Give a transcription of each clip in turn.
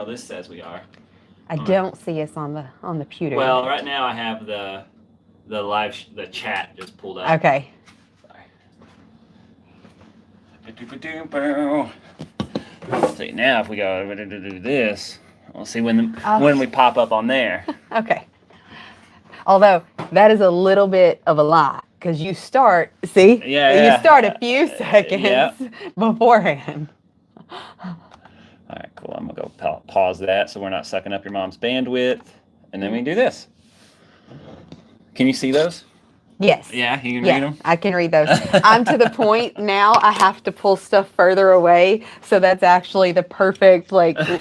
Oh, this says we are. I don't see us on the computer. Well, right now I have the chat just pulled up. Okay. Sorry. See, now if we go to do this, we'll see when we pop up on there. Okay. Although that is a little bit of a lie because you start. See, you start a few seconds beforehand. All right, cool. I'm gonna go pause that so we're not sucking up your mom's bandwidth, and then we can do this. Can you see those? Yes. Yeah, you can read them? I can read those. I'm to the point now I have to pull stuff further away, so that's actually the perfect length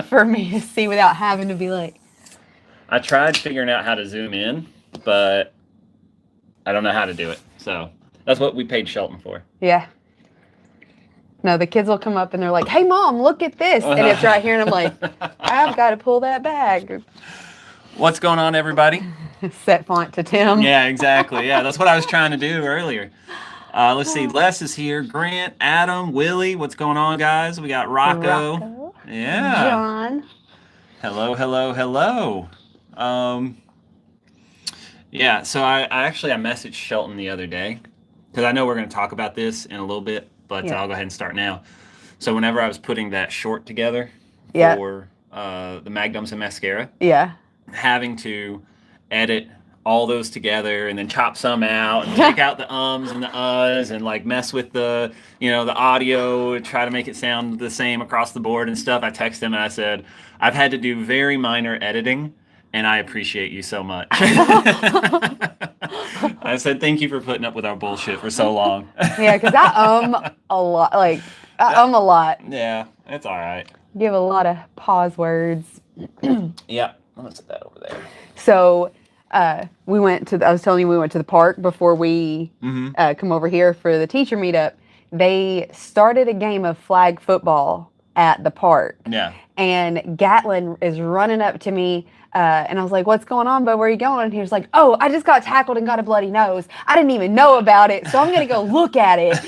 for me to see without having to be like. I tried figuring out how to zoom in, but I don't know how to do it. So that's what we paid Shelton for. Yeah. No, the kids will come up and they're like, "Hey, Mom, look at this," and it's right here, and I'm like, "I've got to pull that bag." What's going on, everybody? Set font to Tim. Yeah, exactly. Yeah, that's what I was trying to do earlier. Let's see. Les is here. Grant, Adam, Willie. What's going on, guys? We got Rocco. Yeah. John. Hello, hello, hello. Yeah, so I messaged Shelton the other day because I know we're going to talk about this in a little bit, but I'll go ahead and start now. So whenever I was putting that short together for the Magnums and Mascara, having to edit all those together and then chop some out and take out the ums and the uhs and mess with the the audio, try to make it sound the same across the board and stuff. I texted him and I said, I've had to do very minor editing and I appreciate you so much. I said, thank you for putting up with our bullshit for so long. Yeah, because I a lot. I a lot. Yeah, it's all right. Give a lot of pause words. Yeah, let's set that over there. So we went to. I was telling you we went to the park before we come over here for the teacher meetup. They started a game of flag football at the park. Yeah. And Gatlin is running up to me, and I was like, "What's going on, bud? Where are you going?" And he was like, "Oh, I just got tackled and got a bloody nose. I didn't even know about it, so I'm gonna go look at it."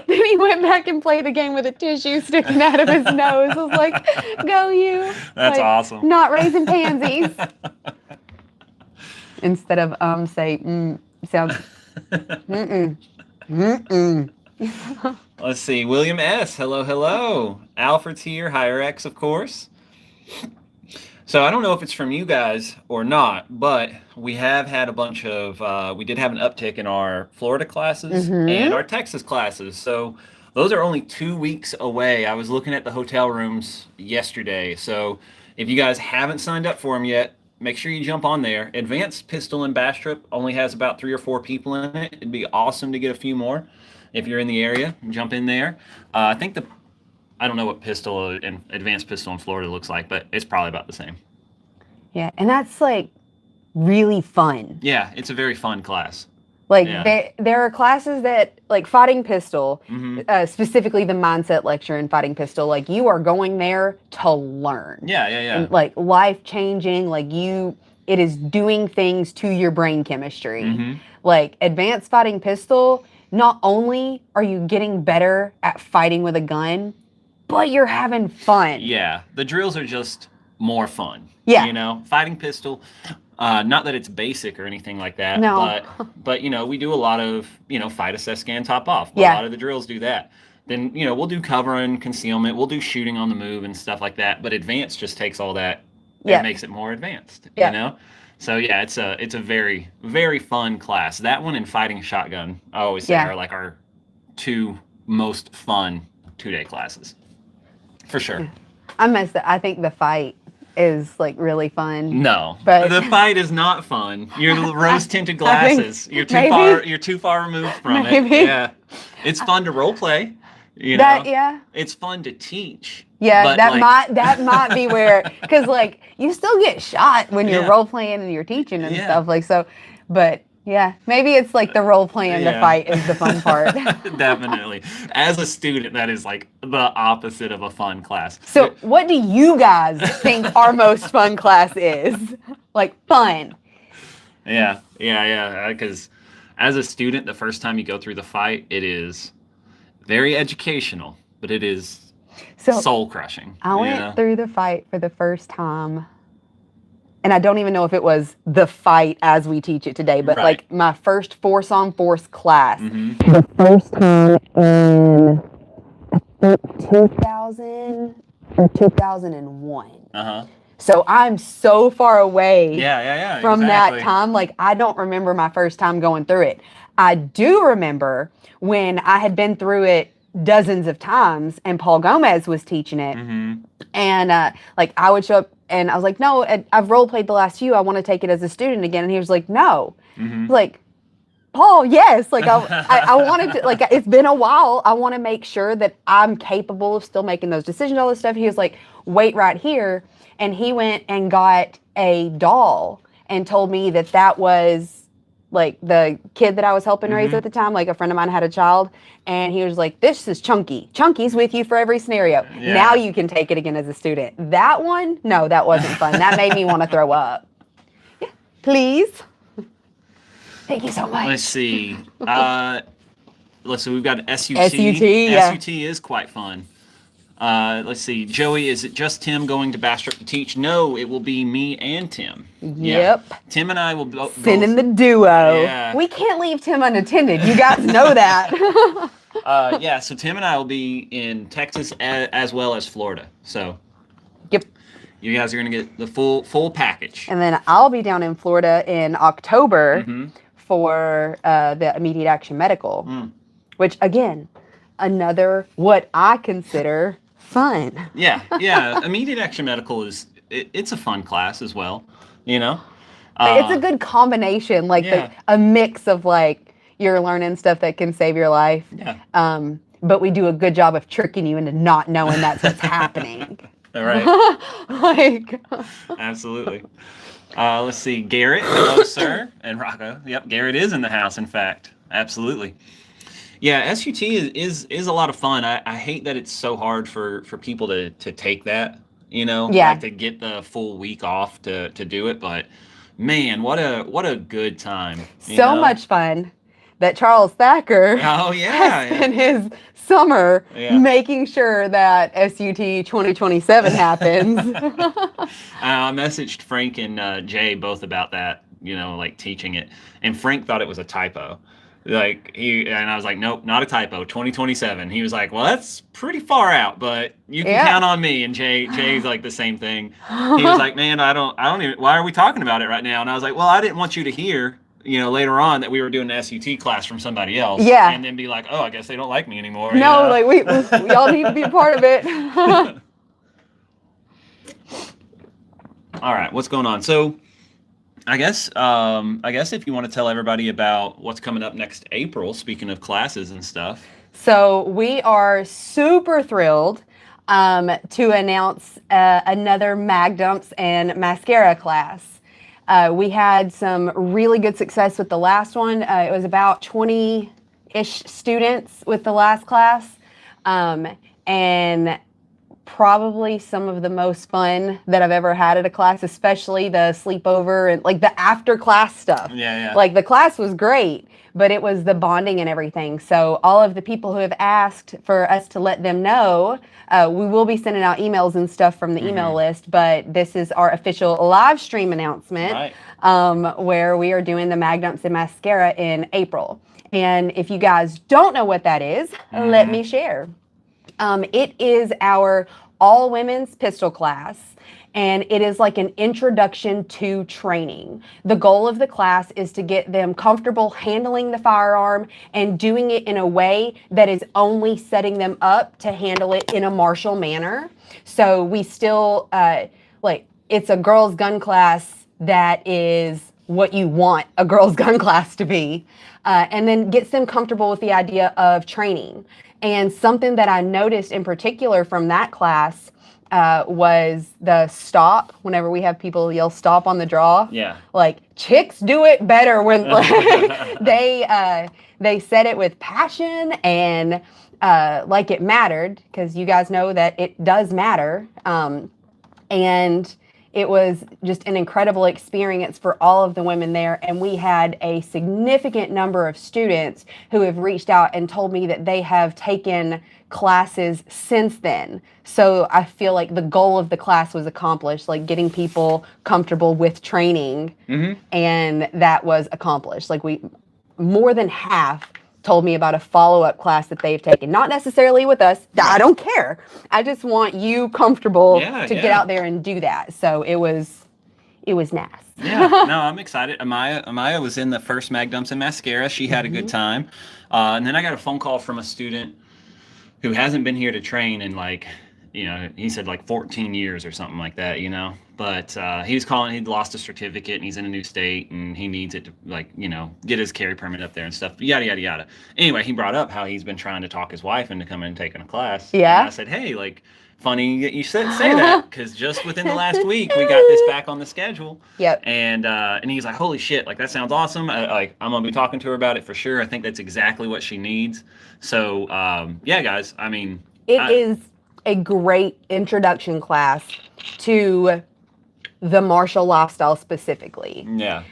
Then he went back and played a game with a tissue sticking out of his nose. I was like, "Go you!" That's awesome. Not raising pansies. Instead of say sounds Let's see. William S. Hello, hello. Alfred's here. Higher X, of course. So I don't know if it's from you guys or not, but we have had a bunch of, we did have an uptick in our Florida classes and our Texas classes. So those are only 2 weeks away. I was looking at the hotel rooms yesterday. So if you guys haven't signed up for them yet, make sure you jump on there. Advanced Pistol and Bastrop only has about 3 or 4 people in it. It'd be awesome to get a few more. If you're in the area, jump in there. I think I don't know what pistol and advanced pistol in Florida looks like, but it's probably about the same. Yeah, and that's really fun. Yeah, it's a very fun class. There are classes that fighting pistol, specifically the mindset lecture in fighting pistol. You are going there to learn. Yeah. And life changing. It is doing things to your brain chemistry. Advanced fighting pistol. Not only are you getting better at fighting with a gun, but you're having fun. Yeah, the drills are just more fun. Yeah. Fighting pistol, not that it's basic or anything like that. No. But we do a lot of, fight, assess, scan, top off. A lot of the drills do that. Then, we'll do cover and concealment. We'll do shooting on the move and stuff like that. But advanced just takes all that and makes it more advanced, So yeah, it's a very, very fun class. That one and fighting shotgun, I always say, are our 2 most fun 2-day classes, for sure. I think the fight is really fun. No, but the fight is not fun. Your rose tinted glasses. You're too far. You're too far removed from it. Yeah, it's fun to role play. It's fun to teach. Yeah, that might be where, because you still get shot when you're role playing and you're teaching and stuff so. But yeah, maybe it's the role playing the fight is the fun part. Definitely, as a student, that is the opposite of a fun class. So, what do you guys think our most fun class is? Fun. Yeah. Because as a student, the first time you go through the fight, it is very educational, but it is So soul crushing. I went through the fight for the first time. And I don't even know if it was the fight as we teach it today, but like my first force on force class. The first time in, I think, 2000 or 2001. So I'm so far away from that time. Like, I don't remember my first time going through it. I do remember when I had been through it dozens of times and Paul Gomez was teaching it. And like I would show up and I was like, no, I've role played the last few. I want to take it as a student again. And he was like, no. Like, Paul, yes. Like I wanted to, like, it's been a while. I want to make sure that I'm capable of still making those decisions, all this stuff. He was like, wait right here. And he went and got a doll and told me that that was like the kid that I was helping raise at the time. Like a friend of mine had a child and he was like, this is Chunky. Chunky's with you for every scenario. Now you can take it again as a student. That one, no, that wasn't fun. That made me want to throw up. Yeah, please. Thank you so much. Let's see. Let's see. We've got SUT. SUT is quite fun. Let's see. Joey, is it just Tim going to Bastrop to teach? No, it will be me and Tim. Yep. Yeah. Tim and I will both. Sending the duo. Yeah. We can't leave Tim unattended. You guys know that. Yeah, so Tim and I will be in Texas as well as Florida. So. Yep. You guys are going to get the full package. And then I'll be down in Florida in October for the Immediate Action Medical, which, again, another what I consider fun. Yeah. Immediate Action Medical it's a fun class as well, you know? It's a good combination, like a mix of like you're learning stuff that can save your life. Yeah. But we do a good job of tricking you into not knowing that's what's happening. All right. Like. Absolutely. Let's see. Garrett, hello, sir. And Rocco. Yep, Garrett is in the house, in fact. Absolutely. Yeah, SUT is a lot of fun. I hate that it's so hard for people to take that, you know? Yeah. Like to get the full week off to do it. But, man, what a good time. So much fun that Charles Thacker has spent his summer making sure that SUT 2027 happens. I messaged Frank and Jay both about that, you know, like teaching it. And Frank thought it was a typo. Like and I was like, nope, not a typo, 2027. He was like, well, that's pretty far out, but you can count on me. And Jay's like the same thing. He was like, man, I don't even, why are we talking about it right now? And I was like, well, I didn't want you to hear, you know, later on that we were doing an SUT class from somebody else. Yeah. And then be like, oh, I guess they don't like me anymore. No, like we y'all need to be a part of it. All right, what's going on? So I guess if you want to tell everybody about what's coming up next April, speaking of classes and stuff. So we are super thrilled to announce another Mag Dumps and Mascara class. We had some really good success with the last one. It was about 20-ish students with the last class. And probably some of the most fun that I've ever had at a class, especially the sleepover and like the after class stuff. Yeah. Like the class was great, but it was the bonding and everything. So all of the people who have asked for us to let them know, we will be sending out emails and stuff from the email list, but this is our official live stream announcement, where we are doing the Mag Dumps and Mascara in April. And if you guys don't know what that is, let me share. It is our all-women's pistol class, and it is like an introduction to training. The goal of the class is to get them comfortable handling the firearm and doing it in a way that is only setting them up to handle it in a martial manner. So we still, it's a girls' gun class that is what you want a girls' gun class to be, and then gets them comfortable with the idea of training. And something that I noticed in particular from that class was the stop. Whenever we have people yell stop on the draw, like chicks do it better when they said it with passion and like it mattered, because you guys know that it does matter. And It was just an incredible experience for all of the women there. And we had a significant number of students who have reached out and told me that they have taken classes since then. So I feel like the goal of the class was accomplished, like getting people comfortable with training. And that was accomplished. Like more than half told me about a follow-up class that they've taken. Not necessarily with us. I don't care. I just want you comfortable to get out there and do that. So it was nice. Yeah, no, I'm excited. Amaya was in the first Mag Dumps and Mascara. She had a good time. And then I got a phone call from a student who hasn't been here to train in like, he said like 14 years or something like that, But he was calling, he'd lost a certificate and he's in a new state and he needs it to like, get his carry permit up there and stuff, yada, yada, yada. Anyway, he brought up how he's been trying to talk his wife into coming and taking a class. Yeah. And I said, hey, like, funny that you say that because just within the last week we got this back on the schedule. Yep. And he's like, holy shit, like that sounds awesome. I'm gonna be talking to her about it for sure. I think that's exactly what she needs. So yeah, guys, I mean, it is a great introduction class to the martial lifestyle specifically. Yeah.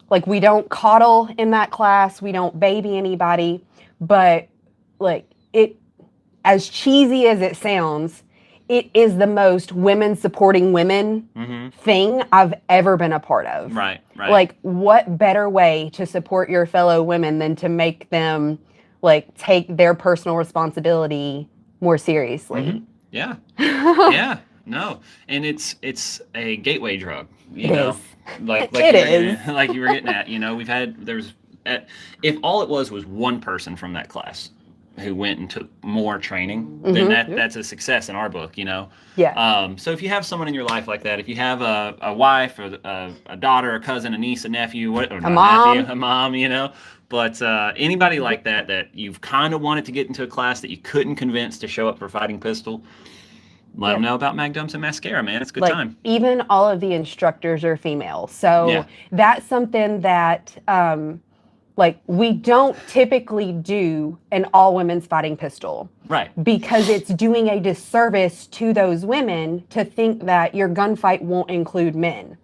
Like we don't coddle in that class, we don't baby anybody, but like it, as cheesy as it sounds, it is the most women supporting women thing I've ever been a part of. Right. Like what better way to support your fellow women than to make them like take their personal responsibility more seriously. Yeah. Yeah. No. And it's a gateway drug, you know. Like you were getting at, if all it was one person from that class who went and took more training, then that's a success in our book, Yeah. So if you have someone in your life like that, if you have a wife or a daughter, a cousin, a niece, a nephew, a mom, but anybody like that you've kind of wanted to get into a class that you couldn't convince to show up for Fighting Pistol, let them know about Mag Dumps and Mascara, man. It's a good time. Even all of the instructors are female. So that's something that we don't typically do an all women's Fighting Pistol. Right. Because it's doing a disservice to those women to think that your gunfight won't include men.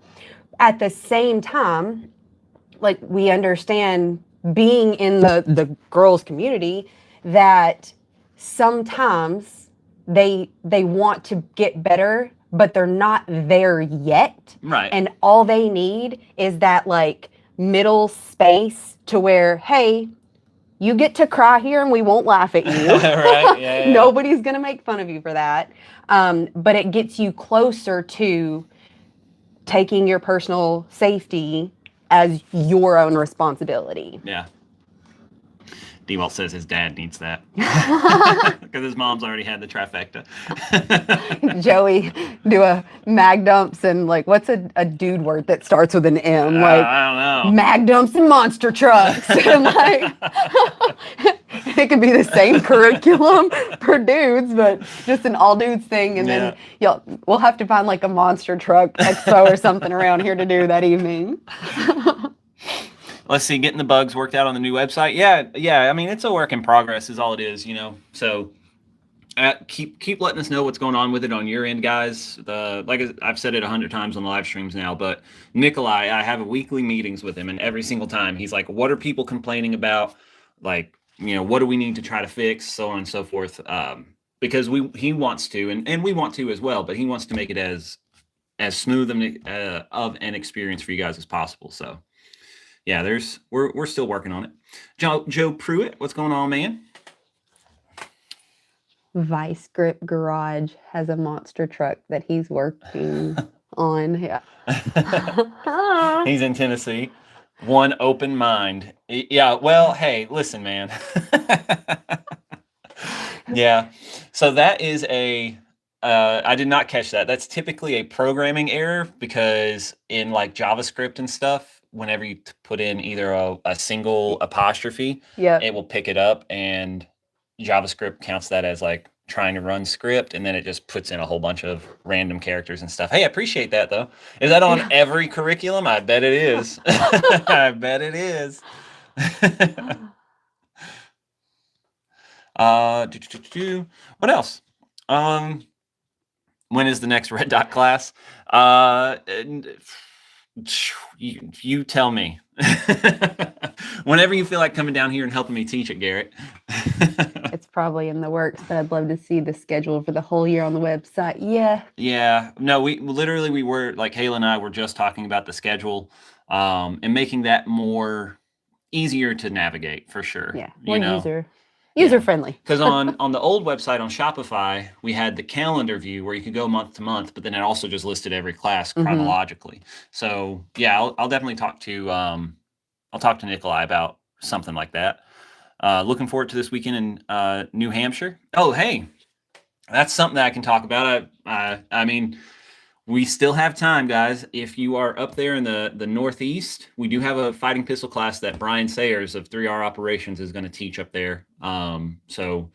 At the same time, we understand being in the girls community that sometimes they want to get better, but they're not there yet. Right. And all they need is that middle space to where, hey, you get to cry here and we won't laugh at you. Right. Yeah. Nobody's going to make fun of you for that. But it gets you closer to taking your personal safety as your own responsibility. Yeah. D-Walt says his dad needs that. Because his mom's already had the trifecta. Joey do a mag dumps and what's a dude word that starts with an M? I don't know. Mag dumps and monster trucks. And it could be the same curriculum for dudes, but just an all dudes thing. And then we'll have to find a monster truck expo or something around here to do that evening. Let's see, getting the bugs worked out on the new website. Yeah. I mean, it's a work in progress is all it is, So keep letting us know what's going on with it on your end, guys. I've said it 100 times on the live streams now, but Nikolai, I have weekly meetings with him, and every single time he's like, what are people complaining about? What do we need to try to fix? So on and so forth. Because he wants to, and we want to as well, but he wants to make it as smooth of an experience for you guys as possible. So yeah, we're still working on it. Joe Pruitt, what's going on, man? Vice Grip Garage has a monster truck that he's working on. Yeah. He's in Tennessee. One open mind. Yeah, well, hey, listen, man. Yeah. So that is I did not catch that. That's typically a programming error because in JavaScript and stuff, whenever you put in either a single apostrophe, it will pick it up, and JavaScript counts that as trying to run script, and then it just puts in a whole bunch of random characters and stuff. Hey, I appreciate that though. Is that on every curriculum? I bet it is. I bet it is. What else? When is the next red dot class? You tell me. Whenever you feel like coming down here and helping me teach it, Garrett. It's probably in the works, but I'd love to see the schedule for the whole year on the website. Yeah. Yeah. No, we were like, Kayla and I were just talking about the schedule, and making that more easier to navigate for sure. Yeah. More user friendly. Because on the old website on Shopify, we had the calendar view where you could go month to month, but then it also just listed every class chronologically. So yeah, I'll definitely talk to Nikolai about something like that. Looking forward to this weekend in New Hampshire. Oh, hey, that's something that I can talk about. I mean, we still have time, guys. If you are up there in the Northeast, we do have a fighting pistol class that Brian Sayers of 3R Operations is going to teach up there. So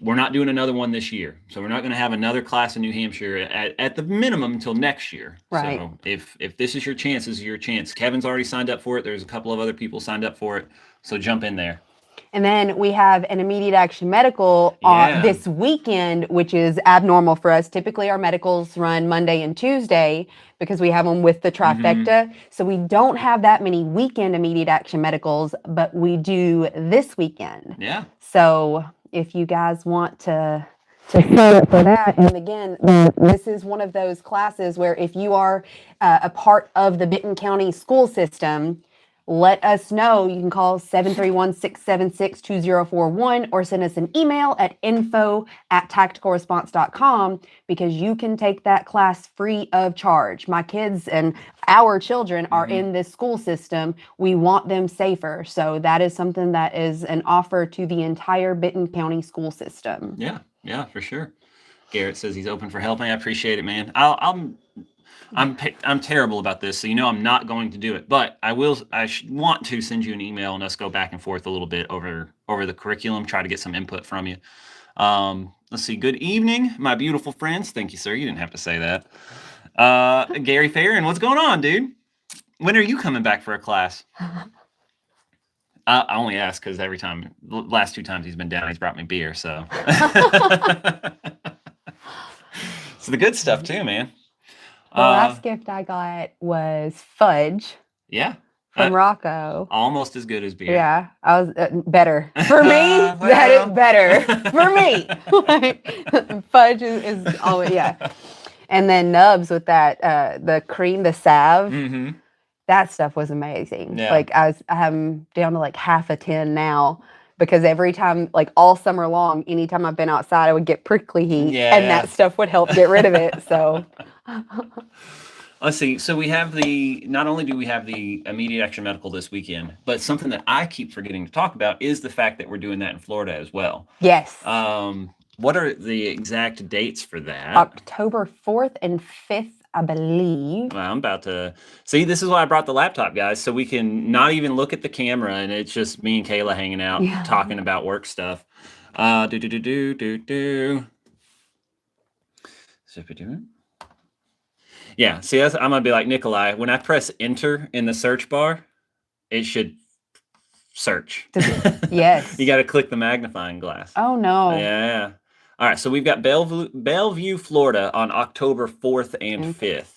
we're not doing another one this year. So we're not going to have another class in New Hampshire at the minimum until next year. Right. So if this is your chance, this is your chance. Kevin's already signed up for it. There's a couple of other people signed up for it. So jump in there. And then we have an immediate action medical this weekend, which is abnormal for us. Typically, our medicals run Monday and Tuesday because we have them with the trifecta. So we don't have that many weekend immediate action medicals, but we do this weekend. Yeah. So if you guys want to sign up for that, and again, this is one of those classes where if you are a part of the Benton County school system, let us know. You can call 731-676-2041 or send us an email at info@tacticalresponse.com because you can take that class free of charge. My kids and our children are in this school system. We want them safer. So that is something that is an offer to the entire Benton County school system. Yeah, for sure. Garrett says he's open for helping. I appreciate it, man. I'm terrible about this, so I'm not going to do it. But I will. Want to send you an email and us go back and forth a little bit over the curriculum. Try to get some input from you. Let's see. Good evening, my beautiful friends. Thank you, sir. You didn't have to say that. Gary Farron, what's going on, dude? When are you coming back for a class? I only ask because the last 2 times he's been down, he's brought me beer. So, so the good stuff too, man. The last gift I got was fudge. Yeah. From Rocco. Almost as good as beer. Yeah. I was better. For me, that is better. For me. Fudge is always, yeah. And then nubs with that, the cream, the salve. Mm-hmm. That stuff was amazing. Yeah. Like I have them down to like half a tin now. Because every time, like all summer long, anytime I've been outside, I would get prickly heat, and that stuff would help get rid of it. So, let's see. So we have not only do we have the immediate action medical this weekend, but something that I keep forgetting to talk about is the fact that we're doing that in Florida as well. Yes. What are the exact dates for that? October 4th and 5th. I believe. Well, I'm about to see. This is why I brought the laptop, guys, so we can not even look at the camera, and it's just me and Kayla hanging out, talking about work stuff. Yeah. See, I'm gonna be like Nikolai. When I press enter in the search bar, it should search. Yes. You got to click the magnifying glass. Oh no. Yeah. All right, so we've got Bellevue, Florida on October 4th and 5th.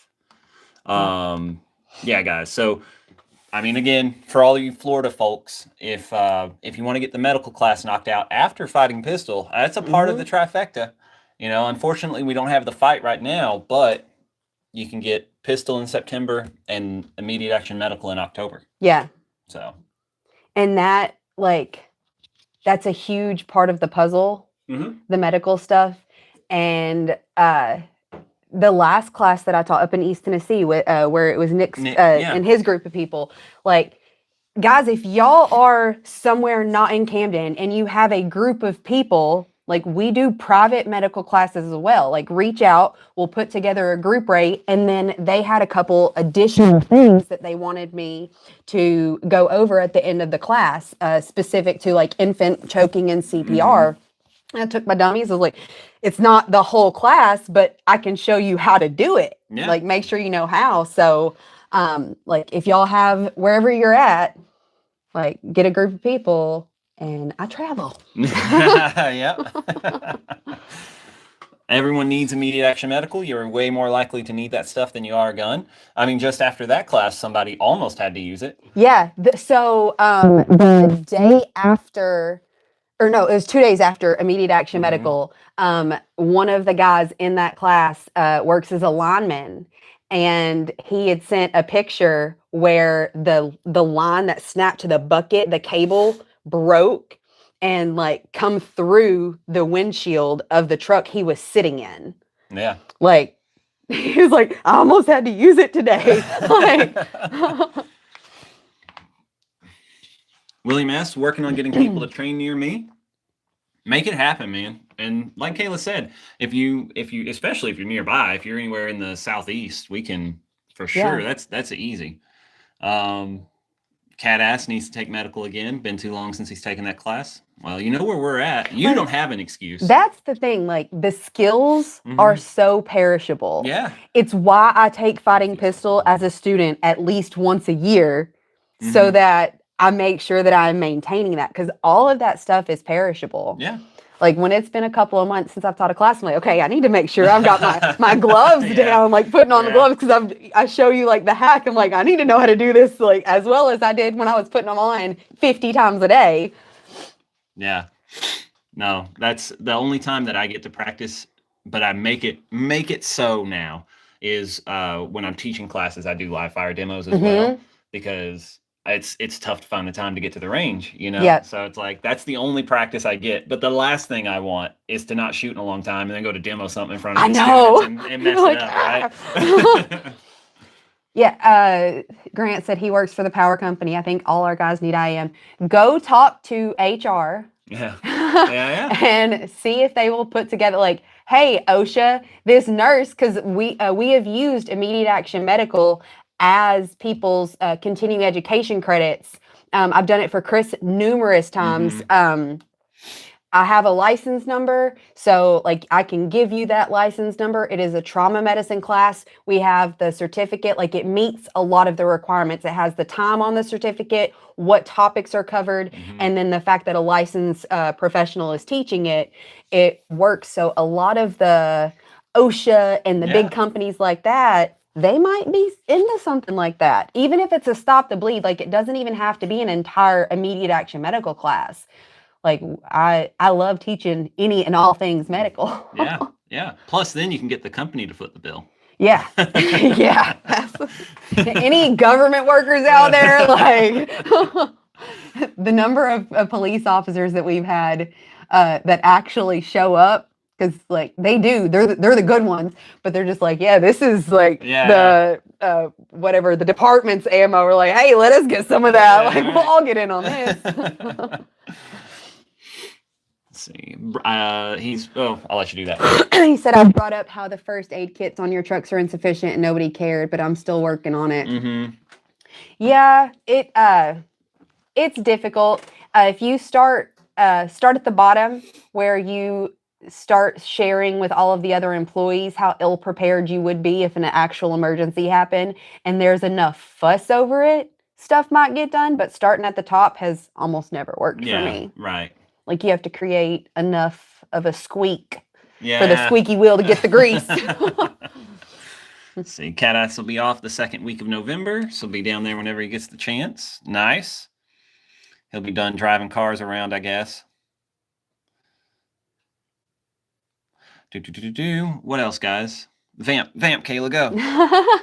Yeah, guys. So, I mean, again, for all of you Florida folks, if you want to get the medical class knocked out after fighting pistol, that's a part of the trifecta. Unfortunately, we don't have the fight right now, but you can get pistol in September and immediate action medical in October. Yeah. So. And that's a huge part of the puzzle. The medical stuff. And the last class that I taught up in East Tennessee, where it was Nick and his group of people, guys, if y'all are somewhere not in Camden and you have a group of people, we do private medical classes as well. Reach out, we'll put together a group rate, and then they had a couple additional things that they wanted me to go over at the end of the class, specific to infant choking and CPR. I took my dummies. I was like, it's not the whole class, but I can show you how to do it. Yeah. Make sure you know how. So, if y'all have wherever you're at, get a group of people, and I travel. Yep. Everyone needs immediate action medical. You're way more likely to need that stuff than you are a gun. I mean, just after that class, somebody almost had to use it. Yeah. So the day after, or no, it was 2 days after immediate action medical. One of the guys in that class works as a lineman, and he had sent a picture where the line that snapped to the bucket, the cable broke and like come through the windshield of the truck he was sitting in. Yeah. Like he was like, I almost had to use it today. Like, William S. working on getting people to train near me. Make it happen, man. And like Kayla said, if you especially if you're nearby, if you're anywhere in the southeast, we can for sure. Yeah. That's easy. Cat ass needs to take medical again. Been too long since he's taken that class. Well, you know where we're at. You don't have an excuse. That's the thing. Like the skills are so perishable. Yeah. It's why I take fighting pistol as a student at least once a year, so that I make sure that I'm maintaining that, because all of that stuff is perishable. Yeah. Like when it's been a couple of months since I've taught a class, I'm like, okay, I need to make sure I've got my gloves down, like putting on the gloves, because I show you like the hack. I'm like, I need to know how to do this like as well as I did when I was putting them on 50 times a day. Yeah. No, that's the only time that I get to practice, but I make it so now is when I'm teaching classes, I do live fire demos as well, because it's tough to find the time to get to the range, you know? Yeah. So it's like, that's the only practice I get. But the last thing I want is to not shoot in a long time and then go to demo something in front of the students and mess it up, right? Yeah, Grant said he works for the power company. I think all our guys need IM. Go talk to HR. Yeah. And see if they will put together like, hey, OSHA, this nurse, because we have used immediate action medical as people's continuing education credits. I've done it for Chris numerous times. I have a license number, so like I can give you that license number. It is a trauma medicine class. We have the certificate, like it meets a lot of the requirements. It has the time on the certificate, what topics are covered, and then the fact that a licensed professional is teaching it, it works. So a lot of the OSHA and the big companies like that, they might be into something like that. Even if it's a stop the bleed, like it doesn't even have to be an entire immediate action medical class. Like I love teaching any and all things medical. Yeah. Plus, then you can get the company to foot the bill. Yeah. Yeah. Any government workers out there, like the number of police officers that we've had that actually show up, because like they're the good ones, but they're just like, yeah, this is like the whatever the department's ammo. We're like, hey, let us get some of that. Like we'll all get in on this. See, I'll let you do that. He said, I brought up how the first aid kits on your trucks are insufficient and nobody cared, but I'm still working on it. Yeah, it's difficult. If you start at the bottom, where you start sharing with all of the other employees how ill prepared you would be if an actual emergency happened, and there's enough fuss over it, stuff might get done. But starting at the top has almost never worked for me. Right. Like you have to create enough of a squeak for the squeaky wheel to get the grease. Let's see. Cat Ass will be off the second week of November, so he'll be down there whenever he gets the chance. Nice. He'll be done driving cars around, I guess. What else, guys? Vamp, Kayla, go.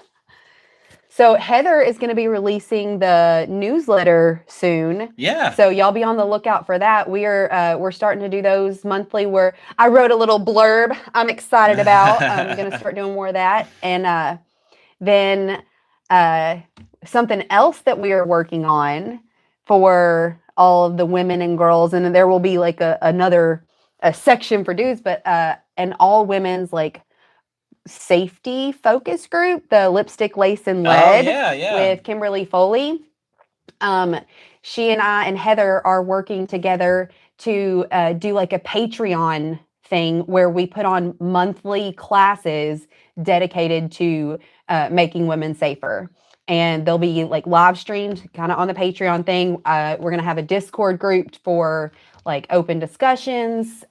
So Heather is going to be releasing the newsletter soon. Yeah. So y'all be on the lookout for that. We're starting to do those monthly, where I wrote a little blurb I'm excited about. I'm going to start doing more of that. And then something else that we are working on for all of the women and girls, and there will be like another section for dudes, but an all women's like safety focus group, the Lipstick, Lace, and Lead with Kimberly Foley. She and I and Heather are working together to do like a Patreon thing where we put on monthly classes dedicated to making women safer. And there'll be like live streams kind of on the Patreon thing. We're going to have a Discord group for like open discussions.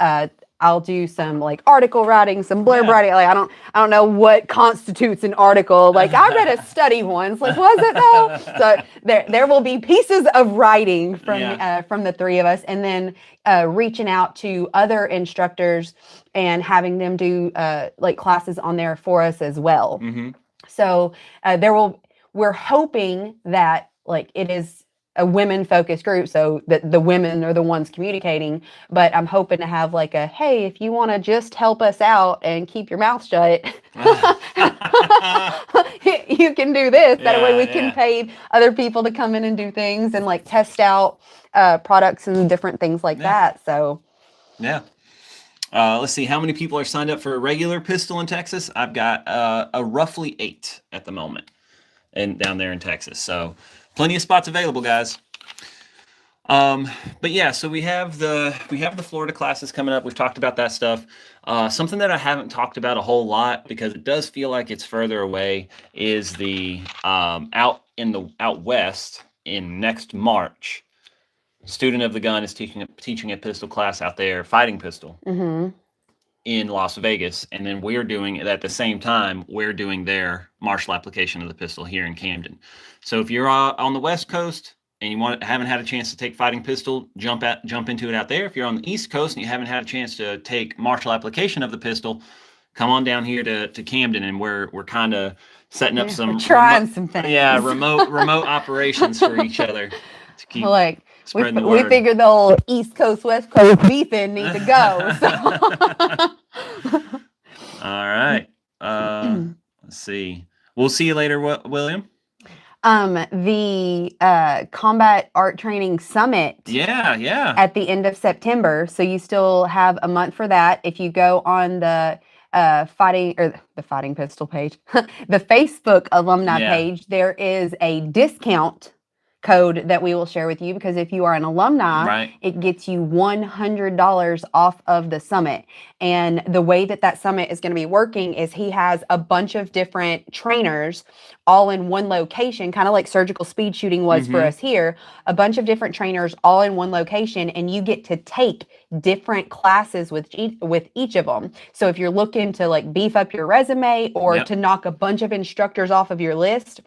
I'll do some like article writing, some blurb Yeah. writing. Like I don't know what constitutes an article. Like I read a study once. Like was it though? So there will be pieces of writing from the three of us, and then reaching out to other instructors and having them do like classes on there for us as well. Mm-hmm. So we're hoping that like it is a women focused group, so that the women are the ones communicating, but I'm hoping to have like a, hey, if you want to just help us out and keep your mouth shut, you can do this. That way we can pay other people to come in and do things and like test out products and different things like that. So yeah. Let's see how many people are signed up for a regular pistol in Texas. I've got a roughly 8 at the moment, and down there in Texas. So plenty of spots available, guys. But yeah, so we have the Florida classes coming up. We've talked about that stuff. Something that I haven't talked about a whole lot because it does feel like it's further away is the out west in next March. Student of the Gun is teaching a pistol class out there, fighting pistol, in Las Vegas, and then we're doing at the same time. We're doing their martial application of the pistol here in Camden. So if you're on the West Coast and you haven't had a chance to take fighting pistol, jump into it out there. If you're on the East Coast and you haven't had a chance to take martial application of the pistol, come on down here to Camden, and we're kind of setting up some some things. Yeah, remote operations for each other to keep like spreading the word. We figured the whole East Coast West Coast beefing needs to go. So. All right. Let's see. We'll see you later, William. The Combat Art Training Summit. Yeah. At the end of September. So you still have a month for that. If you go on the fighting pistol page, the Facebook alumni page, there is a discount code that we will share with you, because if you are an alumni, it gets you $100 off of the summit. And the way that summit is going to be working is he has a bunch of different trainers all in one location, kind of like surgical speed shooting was for us here, a bunch of different trainers all in one location, and you get to take different classes with each of them. So if you're looking to like beef up your resume or to knock a bunch of instructors off of your list,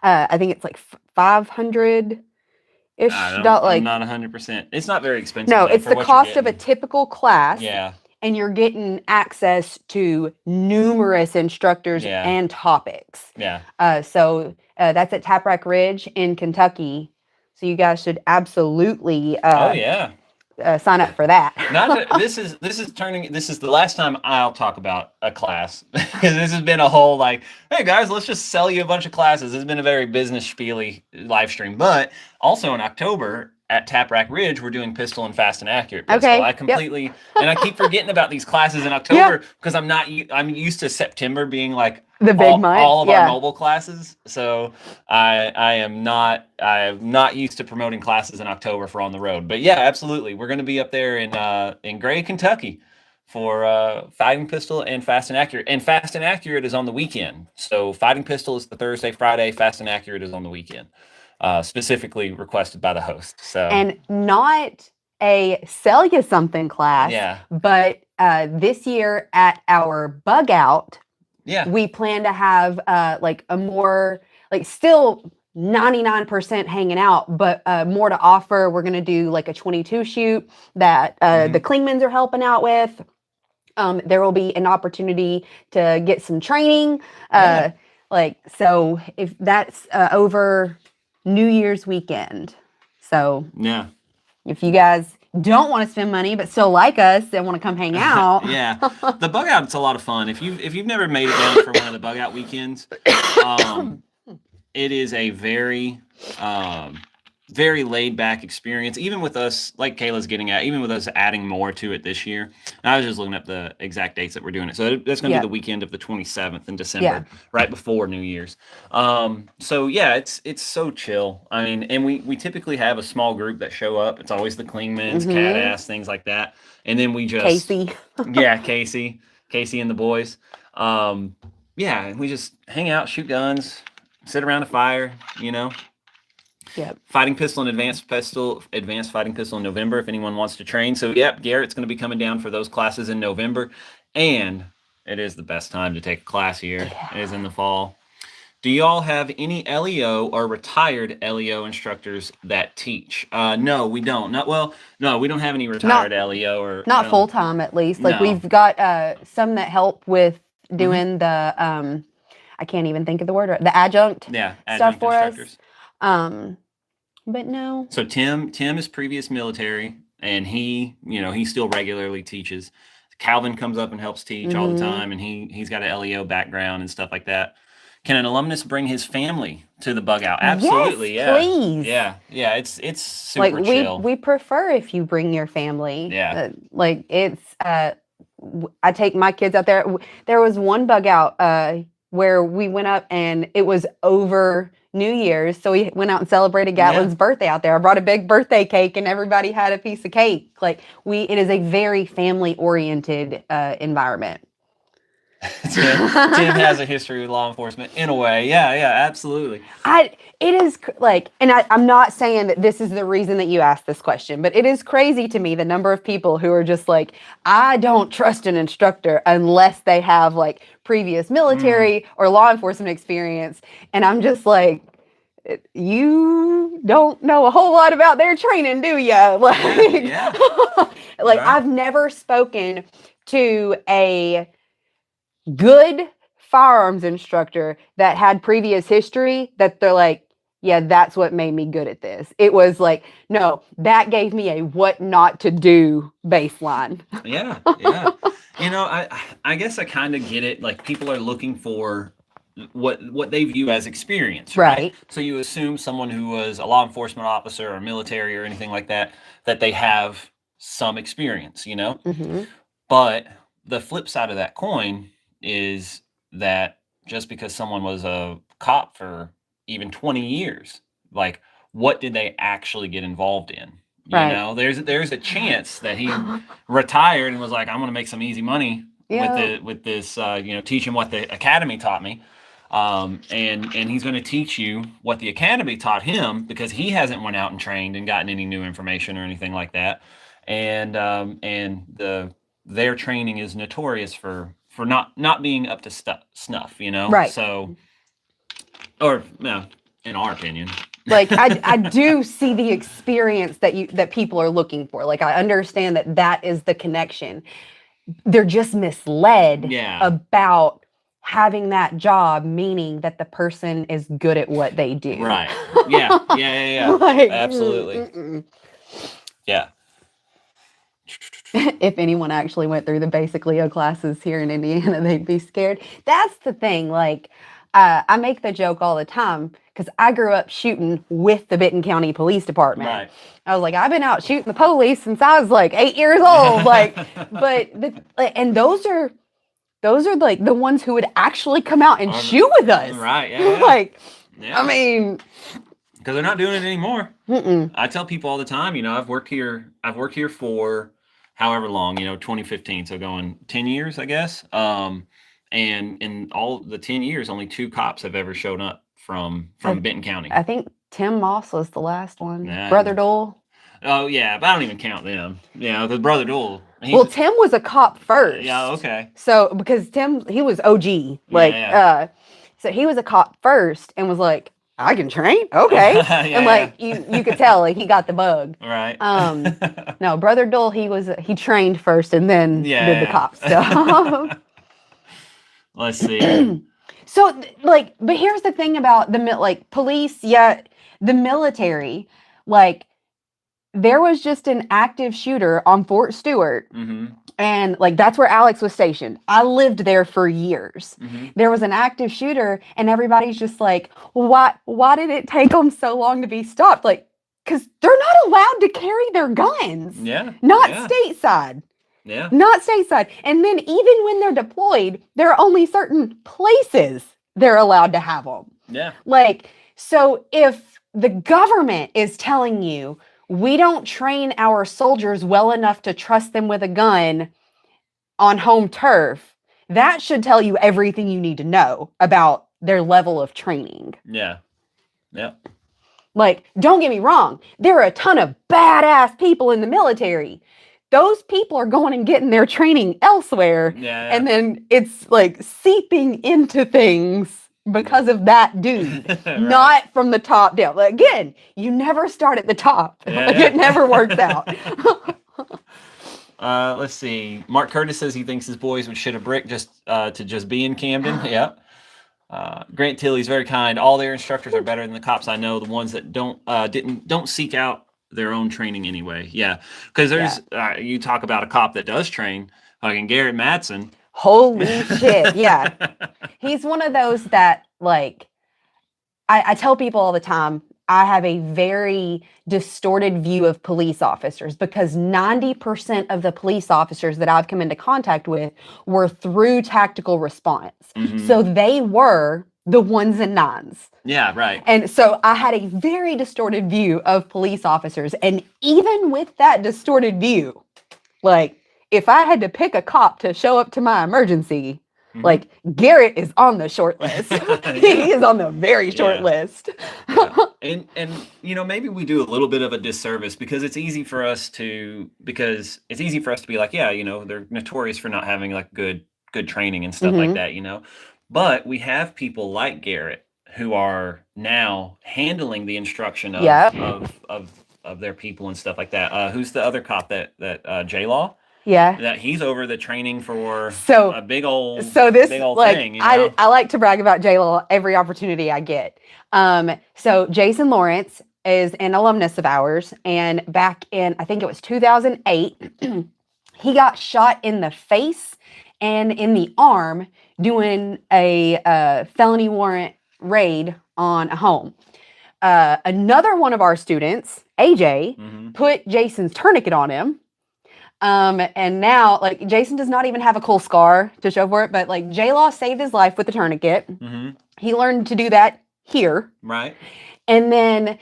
I think it's like 500-ish. I'm not 100%. It's not very expensive. No, it's the cost of a typical class. Yeah. And you're getting access to numerous instructors and topics. Yeah. So that's at Taprack Ridge in Kentucky. So you guys should absolutely sign up for that. This is the last time I'll talk about a class, because this has been a whole like, hey guys, let's just sell you a bunch of classes. It's been a very business spiely live stream. But also in October at Taprack Ridge, we're doing pistol and fast and accurate pistol. Okay. I completely and I keep forgetting about these classes in October because I'm used to September being like the big month. All of our mobile classes. So I am not used to promoting classes in October for on the road. But yeah, absolutely. We're going to be up there in Gray, Kentucky for fighting pistol and fast and accurate. And fast and accurate is on the weekend. So fighting pistol is the Thursday, Friday. Fast and accurate is on the weekend. Specifically requested by the host. So and not a sell you something class. Yeah. But this year at our bug out, we plan to have like a more like still 99% hanging out, but more to offer. We're gonna do like a 22 shoot that the Klingmans are helping out with. There will be an opportunity to get some training. Like so if that's over New Year's weekend. So if you guys don't want to spend money but still like us and want to come hang out, the bug out, it's a lot of fun. If you've never made it down for one of the bug out weekends, it is a very very laid back experience, even with us, like Kayla's getting at, even with us adding more to it this year. And I was just looking up the exact dates that we're doing it. So that's going to be the weekend of the 27th in December, right before New Year's. So yeah, it's so chill. I mean, and we typically have a small group that show up. It's always the Klingmans, Cat Ass, things like that. And then we just Casey. Casey and the boys. And we just hang out, shoot guns, sit around a fire, Yep. Fighting pistol and advanced fighting pistol in November if anyone wants to train. So, yep, Garrett's going to be coming down for those classes in November. And it is the best time to take a class here. It is in the fall. Do y'all have any LEO or retired LEO instructors that teach? No, we don't. No, we don't have any retired LEO or not full time at least. Like we've got some that help with doing the I can't even think of the word. The adjunct stuff for us. But no. So Tim is previous military, and he still regularly teaches. Calvin comes up and helps teach all the time, and he's got an LEO background and stuff like that. Can an alumnus bring his family to the bug out? Absolutely, yes, please. Yeah. It's super chill. We prefer if you bring your family. Yeah. I take my kids out there. There was one bug out where we went up and it was over New Year's, so we went out and celebrated Gatlin's birthday out there. I brought a big birthday cake and everybody had a piece of cake. It is a very family oriented environment. Tim has a history with law enforcement in a way. Yeah, absolutely. I'm not saying that this is the reason that you asked this question, but it is crazy to me the number of people who are just like, I don't trust an instructor unless they have previous military or law enforcement experience. And I'm just like, you don't know a whole lot about their training, do you? I've never spoken to a good firearms instructor that had previous history that they're like, yeah, that's what made me good at this. It was like, no, that gave me a what not to do baseline. Yeah. I guess I kind of get it. Like, people are looking for what they view as experience, right? So you assume someone who was a law enforcement officer or military or anything like that they have some experience, But the flip side of that coin is that just because someone was a cop for even 20 years, what did they actually get involved in? There's a chance that he retired and was like, I'm going to make some easy money with this, teaching what the academy taught me. And he's going to teach you what the academy taught him because he hasn't went out and trained and gotten any new information or anything like that. And their training is notorious for not being up to snuff, Right. So, or no, in our opinion. I do see the experience that people are looking for. I understand that is the connection. They're just misled about having that job, meaning that the person is good at what they do. Right. Yeah. Absolutely. Yeah. If anyone actually went through the basic Leo classes here in Indiana, they'd be scared. That's the thing. I make the joke all the time because I grew up shooting with the Benton County Police Department. Right. I was like, I've been out shooting the police since I was 8 years old. And those are the ones who would actually come out and shoot with us. Right. Yeah. I mean, because they're not doing it anymore. I tell people all the time, I've worked here for however long, 2015, so going 10 years, I guess. And in all the 10 years, only 2 cops have ever shown up from Benton County. I think Tim Moss was the last one. Brother Dole. Oh, yeah, but I don't even count them. Because Brother Dole. Tim was a cop first. Yeah, okay. So, because Tim, he was OG. So he was a cop first and was like, I can train? Okay. You could tell, he got the bug. Right. No, Brother Dole, he trained first and then did the cop stuff. Let's see. So, but here's the thing about the police, the military, there was just an active shooter on Fort Stewart. Mm-hmm. And that's where Alex was stationed. I lived there for years. Mm-hmm. There was an active shooter and everybody's just like, why did it take them so long to be stopped? Because they're not allowed to carry their guns. Yeah. Not stateside. Yeah. Not stateside. And then even when they're deployed, there are only certain places they're allowed to have them. Yeah. So if the government is telling you, we don't train our soldiers well enough to trust them with a gun on home turf, that should tell you everything you need to know about their level of training. Yeah. Yeah. Like, don't get me wrong, there are a ton of badass people in the military. Those people are going and getting their training elsewhere. Yeah. And then it's like seeping into things because of that dude, Right. not from the top down. Like, again, you never start at the top. Yeah, Like, yeah. it never works out. Let's see. Mark Curtis says he thinks his boys would shit a brick just to be in Camden. Yeah. Grant Tilley's very kind. All their instructors are better than the cops I know. The ones that don't seek out their own training anyway. Yeah, because there's you talk about a cop that does train, fucking Garrett Madsen. Holy shit! Yeah, he's one of those that like. I tell people all the time. I have a very distorted view of police officers because 90% of the police officers that I've come into contact with were through tactical response. Mm-hmm. So they were the ones and nines. Yeah, right. And so I had a very distorted view of police officers. And even with that distorted view, like if I had to pick a cop to show up to my emergency, like Garrett is on the short list. He is on the very short list. And maybe we do a little bit of a disservice because it's easy for us to be like, they're notorious for not having like good training and stuff like that, But we have people like Garrett who are now handling the instruction of their people and stuff like that. Who's the other cop that J-Law? Yeah, that he's over the training for a big old thing. I like to brag about J-Law every opportunity I get. So Jason Lawrence is an alumnus of ours, and back in I think it was 2008, he got shot in the face and in the arm doing a felony warrant raid on a home. Another one of our students, AJ, put Jason's tourniquet on him. And now, like, Jason does not even have a cool scar to show for it, but like J-Law saved his life with the tourniquet. He learned to do that here. Right. And then,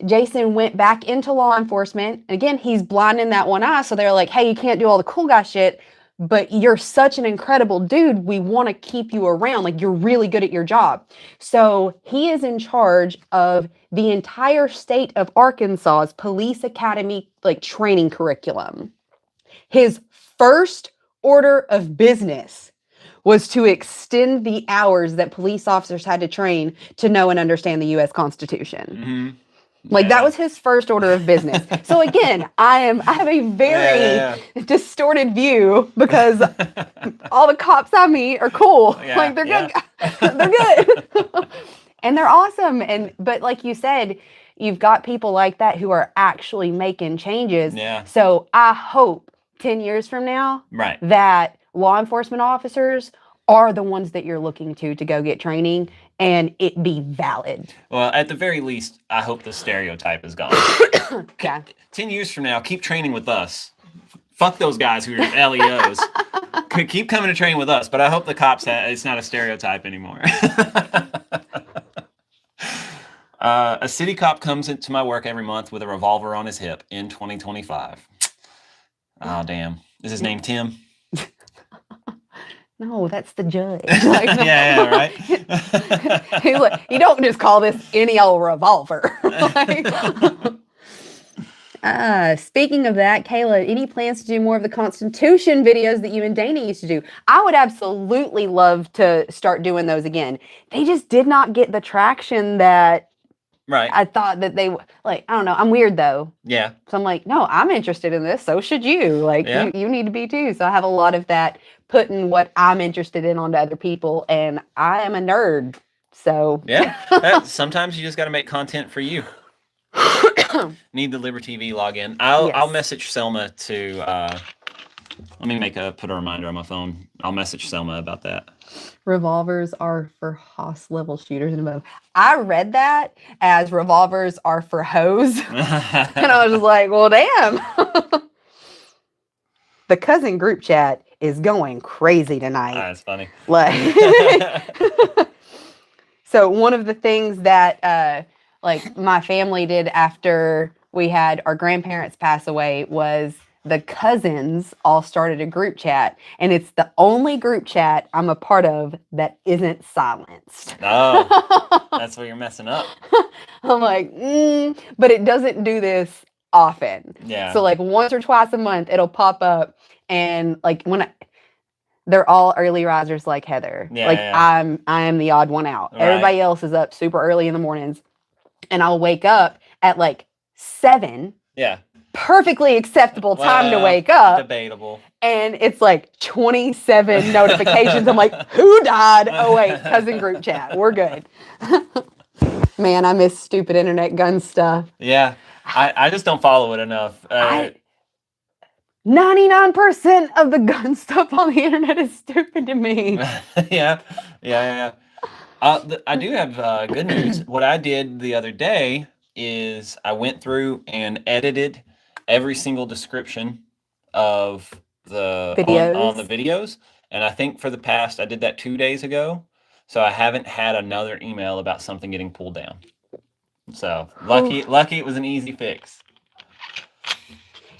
Jason went back into law enforcement. And again, he's blind in that one eye. So they're like, hey, you can't do all the cool guy shit, but you're such an incredible dude. We want to keep you around. Like, you're really good at your job. So he is in charge of the entire state of Arkansas's police academy, like, training curriculum. His first order of business was to extend the hours that police officers had to train to know and understand the U.S. Constitution. Like, that was his first order of business. So again, I have a very distorted view because all the cops I meet are cool. Like, they're good. They're good. And they're awesome. But like you said, you've got people like that who are actually making changes. Yeah. So I hope 10 years from now that law enforcement officers are the ones that you're looking to go get training and it be valid. Well, at the very least, I hope the stereotype is gone. 10 years from now, keep training with us. Fuck those guys who are LEOs. Keep coming to train with us, but I hope the cops it's not a stereotype anymore. A city cop comes into my work every month with a revolver on his hip in 2025. Oh, damn. Is his name Tim? No, that's the judge. Like, yeah, right? He's like, you don't just call this any old revolver. Speaking of that, Kayla, any plans to do more of the Constitution videos that you and Dana used to do? I would absolutely love to start doing those again. They just did not get the traction that I thought that they like. I don't know. I'm weird though. Yeah. So I'm like, no, I'm interested in this. So should you. Like, you need to be too. So I have a lot of that, putting what I'm interested in onto other people, and I am a nerd. So sometimes you just got to make content for you. Need the Liberty TV login. I'll message Selma to. Let me put a reminder on my phone. I'll message Selma about that. Revolvers are for Haas level shooters and above. I read that as revolvers are for hoes. And I was just like, well, damn. The cousin group chat is going crazy tonight. That's funny. Like, so one of the things that my family did after we had our grandparents pass away was the cousins all started a group chat, and it's the only group chat I'm a part of that isn't silenced. Oh, that's where you're messing up. I'm like, but it doesn't do this often. Yeah. So like once or twice a month, it'll pop up, and like they're all early risers like Heather. Yeah, like yeah. I am the odd one out. Right. Everybody else is up super early in the mornings, and I'll wake up at like 7. Yeah. Perfectly acceptable time to wake up. Debatable. And it's like 27 notifications. I'm like, who died? Oh wait, cousin group chat. We're good. Man, I miss stupid internet gun stuff. Yeah. I just don't follow it enough. 99% of the gun stuff on the internet is stupid to me. Yeah. I do have good news. What I did the other day is I went through and edited every single description of the videos. On the videos. And I think for the past, I did that 2 days ago. So I haven't had another email about something getting pulled down. So lucky it was an easy fix.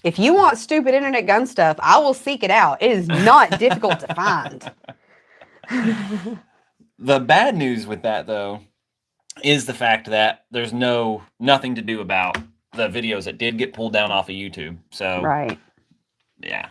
If you want stupid internet gun stuff, I will seek it out. It is not difficult to find. The bad news with that, though, is the fact that there's nothing to do about the videos that did get pulled down off of YouTube. So right. Yeah.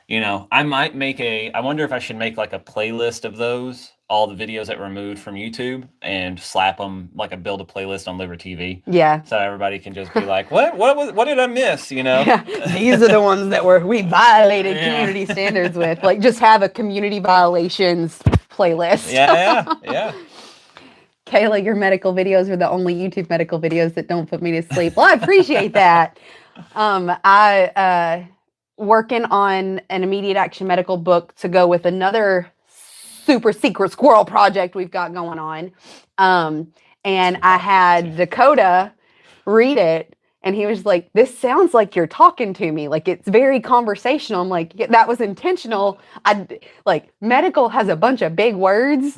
You know, I wonder if I should make like a playlist of those, all the videos that were removed from YouTube, and slap them build a playlist on Liver TV. Yeah. So everybody can just be like, what did I miss? You know? Yeah. These are the ones that we violated community standards with. Like, just have a community violations playlist. Yeah. Kayla, your medical videos are the only YouTube medical videos that don't put me to sleep. Well, I appreciate that. I working on an immediate action medical book to go with another super secret squirrel project we've got going on. And I had Dakota read it, and he was like, this sounds like you're talking to me. Like, it's very conversational. I'm like, yeah, that was intentional. Medical has a bunch of big words,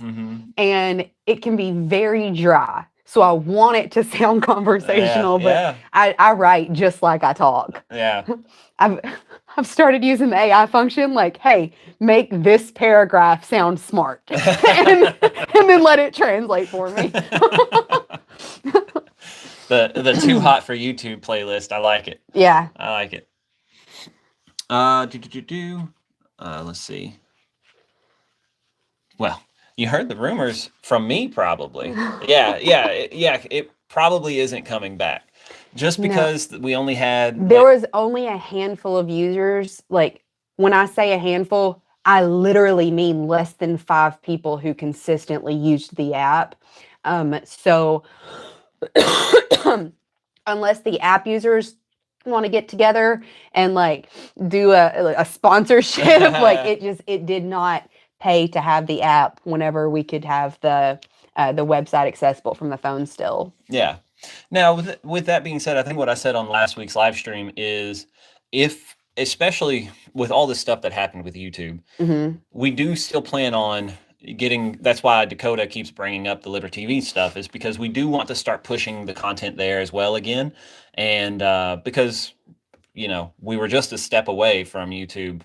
and it can be very dry. So I want it to sound conversational, but I write just like I talk. Yeah. I've started using the AI function, like, hey, make this paragraph sound smart. and then let it translate for me. The too hot for YouTube playlist. I like it. Yeah. I like it. Let's see. Well, you heard the rumors from me, probably. Yeah. It probably isn't coming back. Just because we only had... There was only a handful of users. Like, when I say a handful, I literally mean less than 5 people who consistently used the app. So unless the app users want to get together and do a sponsorship, it did not pay to have the app whenever we could have the website accessible from the phone still. Yeah. Now, with that being said, I think what I said on last week's live stream is, especially with all this stuff that happened with YouTube, we do still plan on getting, that's why Dakota keeps bringing up the Liver TV stuff, is because we do want to start pushing the content there as well again. And because, we were just a step away from YouTube,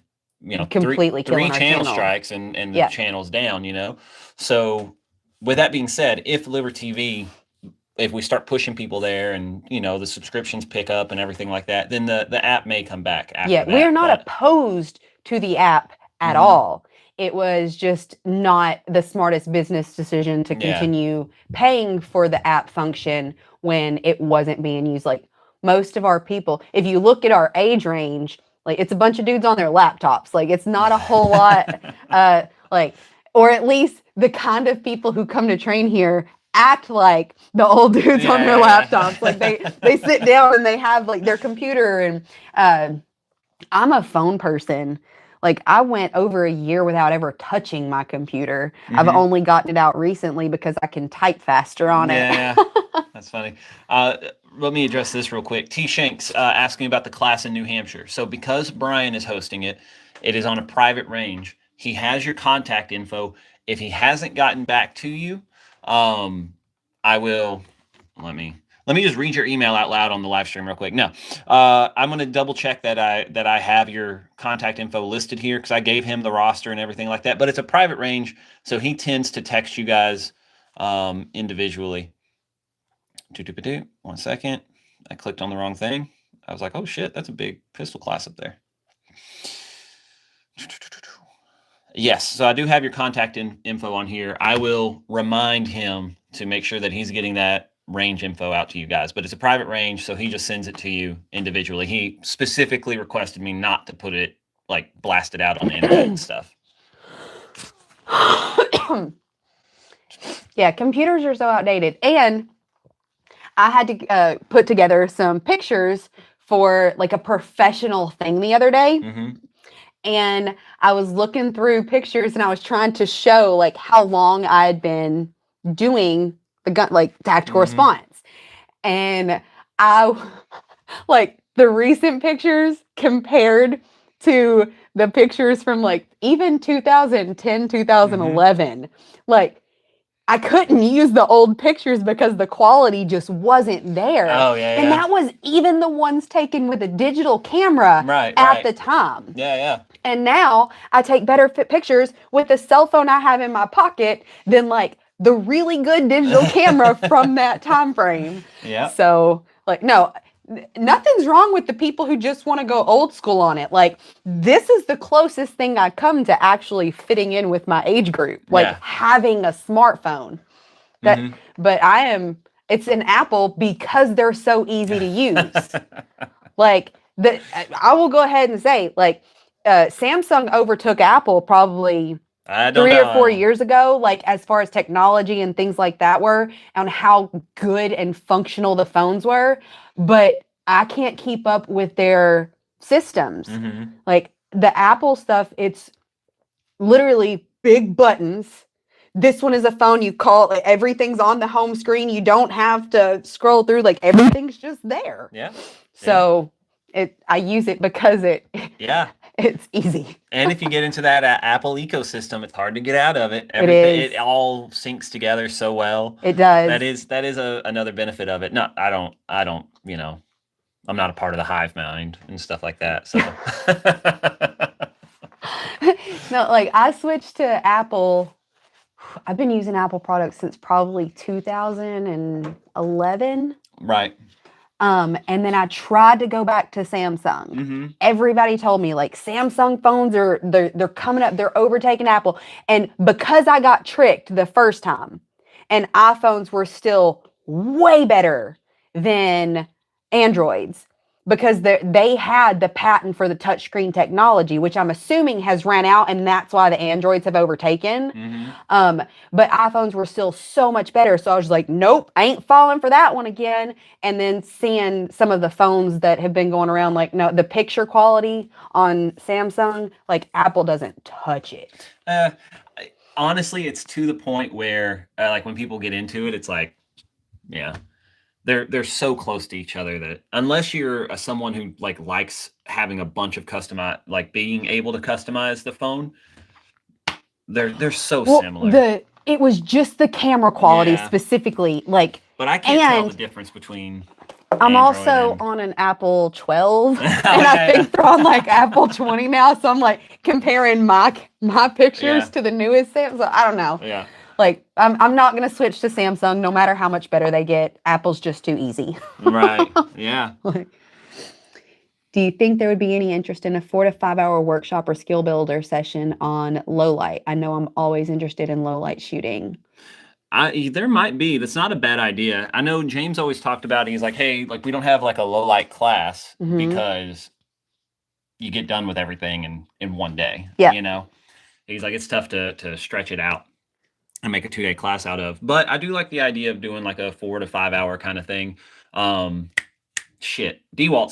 completely three killing our channel strikes and the channel's down, So with that being said, if Liver TV... if we start pushing people there and, the subscriptions pick up and everything like that, then the app may come back after that. We're not opposed to the app at all. It was just not the smartest business decision to continue paying for the app function when it wasn't being used. Like, most of our people, if you look at our age range, it's a bunch of dudes on their laptops. It's not a whole lot, or at least the kind of people who come to train here act like the old dudes on their laptops. They sit down and they have their computer, and I'm a phone person. I went over a year without ever touching my computer. I've only gotten it out recently because I can type faster on it. Yeah. That's funny. Let me address this real quick. T. Shanks asking about the class in New Hampshire. So because Brian is hosting it, it is on a private range. He has your contact info. If he hasn't gotten back to you, I will, let me Let me just read your email out loud on the live stream real quick. No, I'm going to double check that I have your contact info listed here because I gave him the roster and everything like that. But it's a private range, so he tends to text you guys individually. 1 second. I clicked on the wrong thing. I was like, oh shit, that's a big pistol class up there. Yes, so I do have your contact info on here. I will remind him to make sure that he's getting that range info out to you guys. But it's a private range, so he just sends it to you individually. He specifically requested me not to put it, like, blast it out on the internet and stuff. Yeah, computers are so outdated. And I had to put together some pictures for, like, a professional thing the other day. Mm-hmm. And I was looking through pictures and I was trying to show like how long I had been doing the gun, like tactical response. And I like the recent pictures compared to the pictures from like even 2010, 2011. Like I couldn't use the old pictures because the quality just wasn't there. Oh, yeah, and that was even the ones taken with a digital camera at the time. Yeah, yeah. And now I take better pictures with the cell phone I have in my pocket than like the really good digital camera from that time frame. Yeah. So like, no, nothing's wrong with the people who just want to go old school on it. Like this is the closest thing I come to actually fitting in with my age group, like having a smartphone. That, but it's an Apple because they're so easy to use. Like I will go ahead and say like, Samsung overtook Apple probably 3 or 4 years ago, like as far as technology and things like that were, and how good and functional the phones were. But I can't keep up with their systems. Like the Apple stuff, it's literally big buttons. This one is a phone you call, like, everything's on the home screen. You don't have to scroll through, like everything's just there. Yeah. So I use it because it's easy. And if you get into that Apple ecosystem, it's hard to get out of it. It all syncs together so well. It does. That is another benefit of it. No, I don't, you know, I'm not a part of the hive mind and stuff like that. So no, like I switched to Apple. I've been using Apple products since probably 2011. Right. And then I tried to go back to Samsung. Everybody told me like Samsung phones they're coming up, they're overtaking Apple. And because I got tricked the first time, and iPhones were still way better than Androids because they had the patent for the touchscreen technology, which I'm assuming has ran out, and that's why the Androids have overtaken. But iPhones were still so much better. So I was like, nope, I ain't falling for that one again. And then seeing some of the phones that have been going around, like, no, the picture quality on Samsung, like Apple doesn't touch it. Honestly, it's to the point where like when people get into it, it's like, yeah. They're so close to each other that unless you're someone who like likes having a bunch of like being able to customize the phone, they're so similar. It was just the camera quality specifically, like. But I can't tell the difference between. I'm also on an Apple 12, and I think they're on like Apple 20 now. So I'm like comparing my pictures to the newest Samsung. So I don't know. Yeah. Like, I'm not going to switch to Samsung no matter how much better they get. Apple's just too easy. Right. Yeah. Do you think there would be any interest in a 4 to 5 hour workshop or skill builder session on low light? I know I'm always interested in low light shooting. There might be. That's not a bad idea. I know James always talked about it. He's like, hey, like we don't have like a low light class because you get done with everything in one day. Yeah. You know? He's like, it's tough to stretch it out and make a 2-day class out of. But I do like the idea of doing like a 4 to 5 hour kind of thing. DeWalt's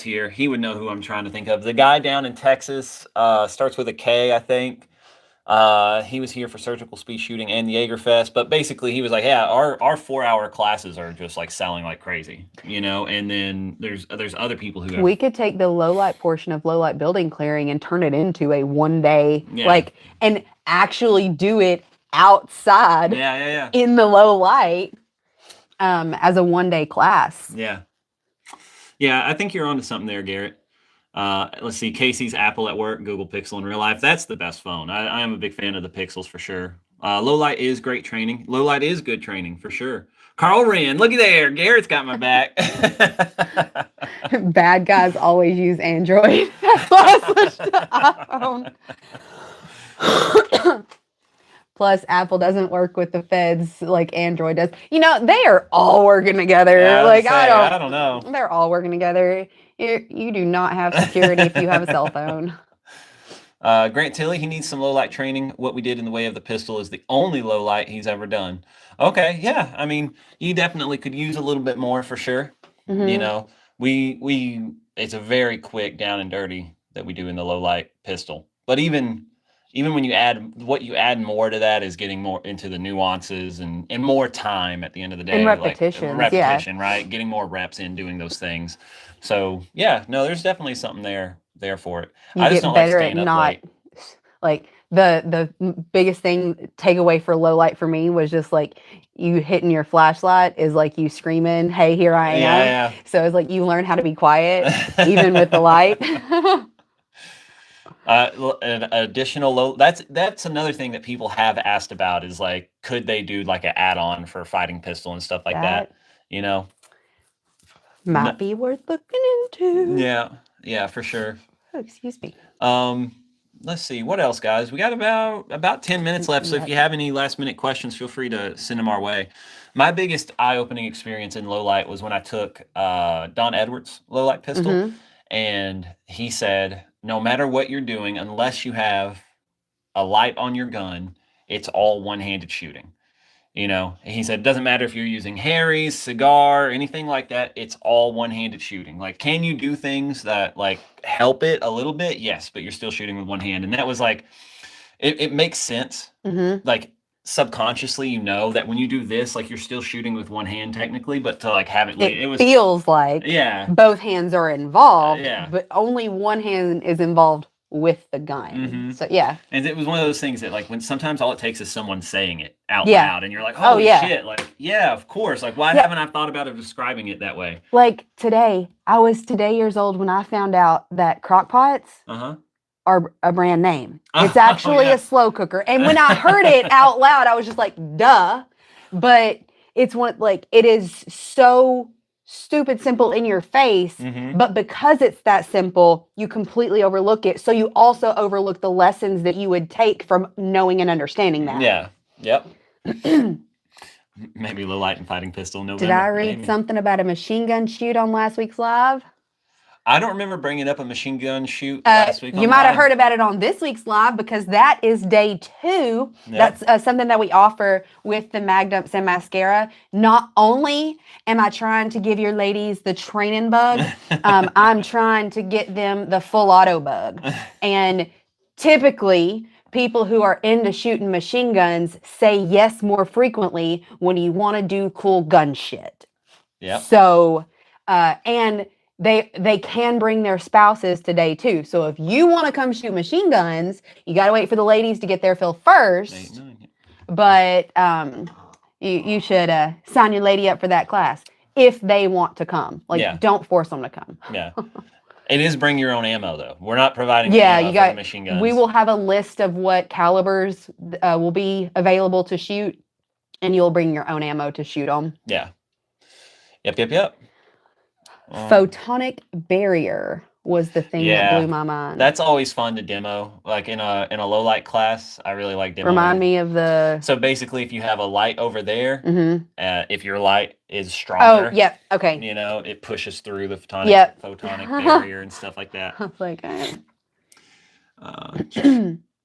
here. He would know who I'm trying to think of. The guy down in Texas, starts with a K, I think. He was here for surgical speed shooting and the Jaegerfest. But basically he was like, yeah, our 4-hour classes are just like selling like crazy, you know? And then there's other people who we could take the low light portion of low light building clearing and turn it into a 1 day, like, and actually do it outside in the low light. as a 1-day class. Yeah. Yeah, I think you're onto something there, Garrett. Let's see, Casey's Apple at work, Google Pixel in real life. That's the best phone. I am a big fan of the Pixels for sure. Low light is great training. Low light is good training for sure. Carl Wren, looky there. Garrett's got my back. Bad guys always use Android. That's why I switched to iPhone. Plus, Apple doesn't work with the feds like Android does. You know, they are all working together. Yeah, like I don't know. They're all working together. You do not have security if you have a cell phone. Grant Tilley, he needs some low light training. What we did in the way of the pistol is the only low light he's ever done. Okay, yeah. I mean, you definitely could use a little bit more for sure. Mm-hmm. You know, we it's a very quick down and dirty that we do in the low light pistol. But even when you add more to that is getting more into the nuances and more time at the end of the day. And repetition, right? Getting more reps in doing those things. So yeah, no, there's definitely something there for it. I just don't like staying up late. Like the biggest takeaway for low light for me was just like you hitting your flashlight is like you screaming, "Hey, here I am." Yeah. So it's like you learn how to be quiet even with the light. An additional low. That's another thing that people have asked about is like, could they do like an add-on for fighting pistol and stuff like that? You know, might be worth looking into. Yeah, for sure. Oh, excuse me. Let's see what else, guys. We got about 10 minutes left. So if you have any last minute questions, feel free to send them our way. My biggest eye-opening experience in low light was when I took Don Edwards' low light pistol, and he said, no matter what you're doing, unless you have a light on your gun, it's all one-handed shooting. You know, he said, it doesn't matter if you're using Harry's, cigar, anything like that. It's all one-handed shooting. Like, can you do things that like help it a little bit? Yes, but you're still shooting with one hand. And that was like, it makes sense. Like subconsciously, you know that when you do this, like you're still shooting with one hand technically, but to like have it feels like both hands are involved, but only one hand is involved with the gun. So yeah. And it was one of those things that like when sometimes all it takes is someone saying it out loud and you're like, holy shit, like, yeah, of course. Like, why haven't I thought about it describing it that way? Like today, I was years old when I found out that crock pots are a brand name. It's actually a slow cooker. And when I heard it out loud, I was just like, duh. But it's it is so stupid simple in your face, but because it's that simple, you completely overlook it. So you also overlook the lessons that you would take from knowing and understanding that. Yeah. Yep. Maybe low light and fighting pistol. November. Did I read something about a machine gun shoot on last week's live? I don't remember bringing up a machine gun shoot last week. You might have heard about it on this week's live because that is day 2. Yep. That's something that we offer with the mag dumps and mascara. Not only am I trying to give your ladies the training bug, I'm trying to get them the full auto bug. And typically, people who are into shooting machine guns say yes more frequently when you want to do cool gun shit. Yeah. So, and they can bring their spouses today too. So if you want to come shoot machine guns, you got to wait for the ladies to get their fill first. But you should sign your lady up for that class if they want to come. Like, don't force them to come. Yeah. It is bring your own ammo though. We're not providing ammo for the machine guns. We will have a list of what calibers will be available to shoot, and you'll bring your own ammo to shoot them. Yeah. Yep. Photonic barrier was the thing that blew my mind. That's always fun to demo. Like in a low light class, I really like demoing. Remind me of the. So basically, if you have a light over there, if your light is stronger, okay. You know, it pushes through the photonic barrier and stuff like that. I was like,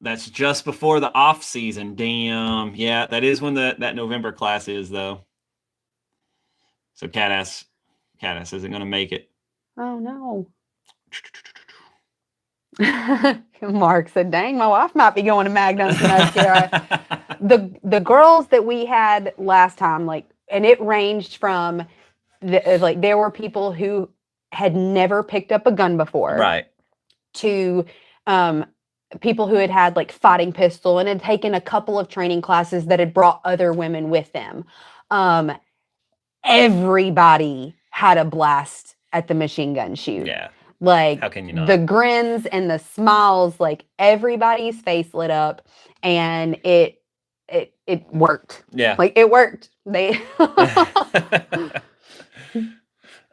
that's just before the off season. Damn. Yeah, that is when that November class is though. So Catass isn't going to make it. Oh, no. Mark said, dang, my wife might be going to Magnum's mascara. The girls that we had last time, like, and it ranged from, there were people who had never picked up a gun before. Right. To people who had like fighting pistol and had taken a couple of training classes that had brought other women with them. everybody had a blast at the machine gun shoot. Yeah. Like, how can you not? The grins and the smiles, like everybody's face lit up, and it worked. Yeah. Like it worked. They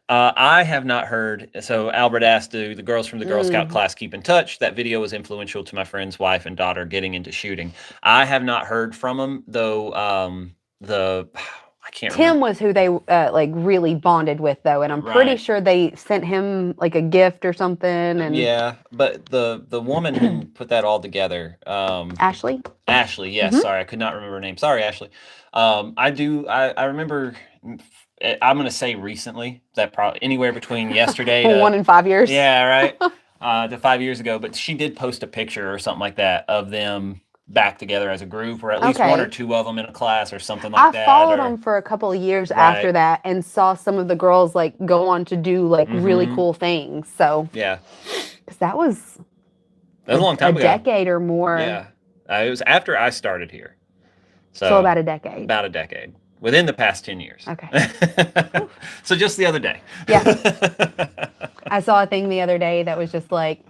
I have not heard. So Albert asked, do the girls from the Girl Scout class keep in touch? That video was influential to my friend's wife and daughter getting into shooting. I have not heard from them, though. I can't Tim remember. was who they like really bonded with, though, and I'm pretty Right. sure they sent him like a gift or something. And Yeah, but the woman who put that all together, Ashley. Ashley, yes, sorry, I could not remember her name. Sorry, Ashley. I remember. I'm gonna say recently, that probably anywhere between yesterday to 1 in 5 years. Yeah, right. To 5 years ago, but she did post a picture or something like that of them back together as a group, or at least one or two of them in a class or something like that. I followed them for a couple of years after that, and saw some of the girls like go on to do like really cool things. So yeah, because that was a long time ago, a decade or more. Yeah, it was after I started here, so about a decade. About a decade. Within the past 10 years. Okay. So just the other day. Yeah. I saw a thing the other day that was just like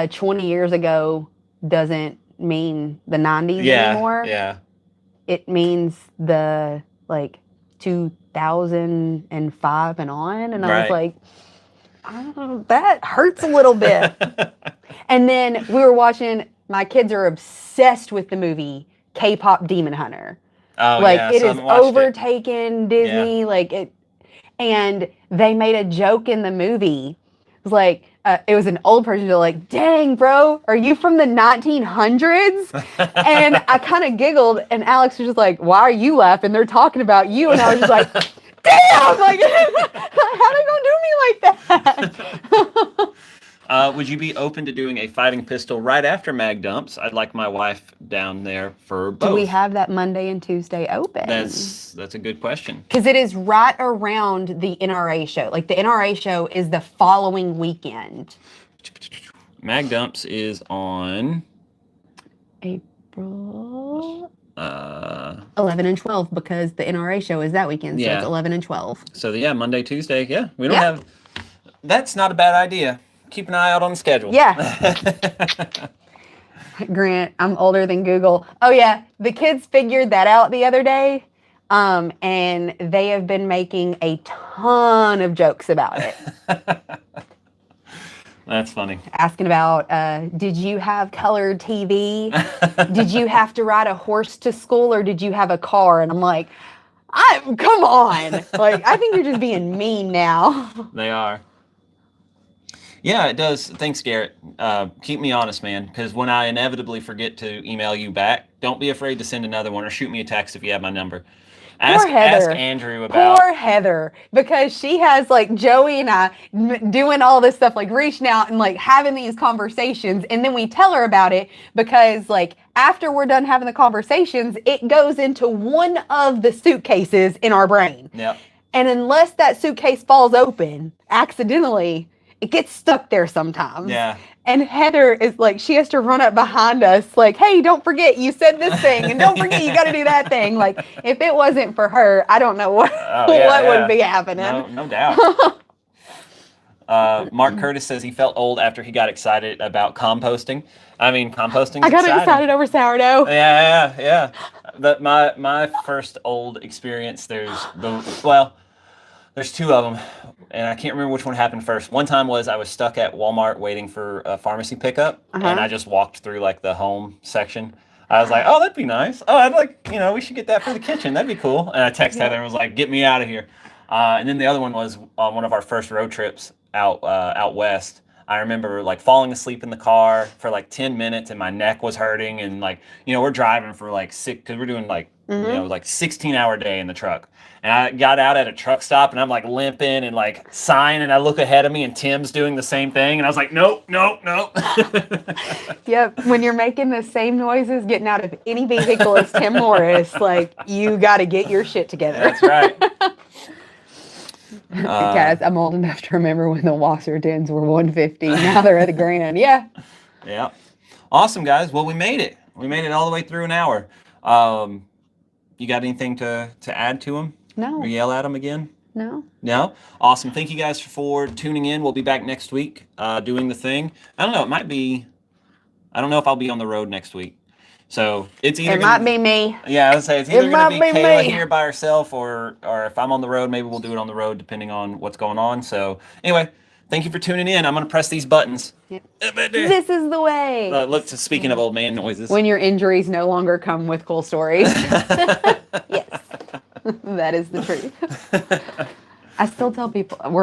20 years ago doesn't mean the 90s anymore. Yeah. It means the like 2005 and on. And I was like, oh, that hurts a little bit. And then we were watching, my kids are obsessed with the movie K-pop Demon Hunter. Oh, like yeah, it has overtaken Disney, like it, and they made a joke in the movie. It was like it was an old person. They're like, "Dang, bro, are you from the 1900s?" And I kind of giggled, and Alex was just like, "Why are you laughing? They're talking about you." And I was just like, "Damn! Like, how they gonna do me like that?" Would you be open to doing a fighting pistol right after Mag Dumps? I'd like my wife down there for both. Do we have that Monday and Tuesday open? That's a good question. Because it is right around the NRA show. Like the NRA show is the following weekend. Mag Dumps is on April 11 and 12, because the NRA show is that weekend. So it's 11 and 12. So yeah, Monday, Tuesday. Yeah, we don't have. That's not a bad idea. Keep an eye out on the schedule. Yeah. Grant, I'm older than Google. Oh yeah, the kids figured that out the other day, and they have been making a ton of jokes about it. That's funny. Asking about, did you have colored TV? Did you have to ride a horse to school, or did you have a car? And I'm like, come on. Like, I think you're just being mean now. They are. Yeah, it does. Thanks, Garrett. Keep me honest, man, because when I inevitably forget to email you back, don't be afraid to send another one or shoot me a text if you have my number. Ask Andrew about... Poor Heather, because she has like Joey and I doing all this stuff, like reaching out and like having these conversations, and then we tell her about it because like after we're done having the conversations, it goes into one of the suitcases in our brain. Yep. And unless that suitcase falls open accidentally, it gets stuck there sometimes. Yeah. And Heather is like, she has to run up behind us like, hey, don't forget you said this thing, and don't forget you got to do that thing. Like, if it wasn't for her, I don't know what would be happening. No doubt. Mark Curtis says he felt old after he got excited about composting. I mean, composting. I got excited over sourdough. Yeah. My first old experience. There's two of them, and I can't remember which one happened first. One time was I was stuck at Walmart waiting for a pharmacy pickup, and I just walked through like the home section. I was like, oh, that'd be nice. Oh, I'd like, we should get that for the kitchen. That'd be cool. And I texted Heather and was like, get me out of here. And then the other one was on one of our first road trips out west. I remember like falling asleep in the car for like 10 minutes and my neck was hurting, and like, we're driving for like because we're doing like, like 16-hour day in the truck. And I got out at a truck stop and I'm like limping and like sighing, and I look ahead of me and Tim's doing the same thing. And I was like, nope. Yep. When you're making the same noises getting out of any vehicle as Tim Morris, like you got to get your shit together. That's right. Guys, I'm old enough to remember when the washer tins were $150. Now they're at $1,000. Yeah. Yeah. Awesome, guys. Well, we made it. We made it all the way through an hour. You got anything to add to them? No. Or yell at them again? No. No? Awesome. Thank you guys for tuning in. We'll be back next week doing the thing. I don't know. It might be, I don't know if I'll be on the road next week. So it's either It might be me. Yeah, I would say it's either going to be might be Kayla me. here by herself, or if I'm on the road, maybe we'll do it on the road depending on what's going on. So anyway, thank you for tuning in. I'm going to press these buttons. Yep. This is the way. Look, speaking of old man noises. When your injuries no longer come with cool stories. Yes, that is the truth. I still tell people we're